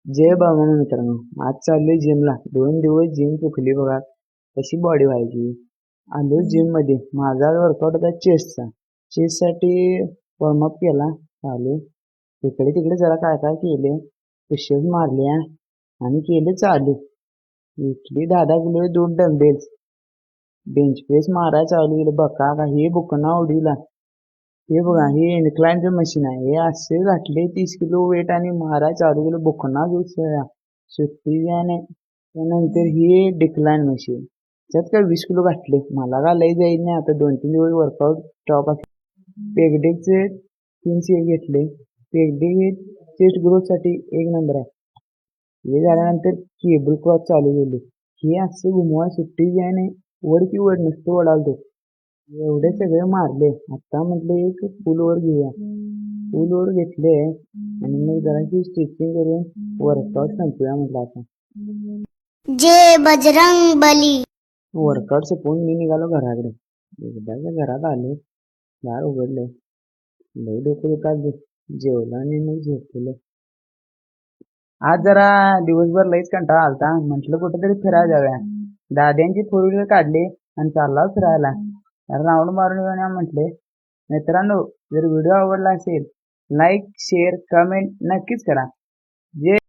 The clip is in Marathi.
जय बाबा मित्रांनो, आज चाललोय जिमला. 2 दिवस जिम चुकली बघा. कशी बॉडी व्हायची. आलो जिम मध्ये. माझा वर्कआउट होता चेस्टचा. चेस्टसाठी वॉर्मअप केला. चालू इकडे तिकडे जरा काय काय केले. पुशअप्स मारल्या आणि केले चालू. इथली 10-10 किलो 2 डंबेल्स. बेंच प्रेस मारायला चालू केलं. बघा का हे बुकना उडीला. हे बघा हे इन्क्लाइनचं मशीन आहे. हे असे घातले 30 किलो वेट आणि मारायला चालू केलं. बुकना दुसऱ्या सुट्टी नाही. त्यानंतर हे डिक्लाइन मशीन. त्यात काय 20 किलो घातले. मला का लई जाईल नाही. आता 2-3 दिवस वर्कआउट स्टॉप असते. पेगडेकचे 3 सेट घेतले. पेगडेक चेस्ट ग्रोथसाठी 1 नंबर आहे. हे झाल्यानंतर केबल क्रॉस चालू केले. हे असं घुमवा सुट्टी नाही. वड की वड नुसतं वडालतो. एवढे सगळे मारले. आता म्हटलं एक फुल ओव्हर घेऊया. फुल ओव्हर घेतले आणि मग जराशी स्ट्रेचिंग करून वर्कआउट संपवूया म्हटलं आता. जय बजरंग बली. वर्कआउट संपवून मी निघालो घराकडे. एकदाच्या घरात आलो. दार उघडले. लई डोकं दुखायला जेवलं आणि मग झोपलो. आज जरा दिवसभर लईच कंटाळा आलता. म्हटलं कुठेतरी फिरायला जाऊया. दाद्यांची 4 व्हीलर काढली आणि चालला फिरायला. राऊंड मारून येऊया म्हटले. मित्रांनो, जर व्हिडिओ आवडला असेल लाईक शेअर कमेंट नक्कीच करा. जय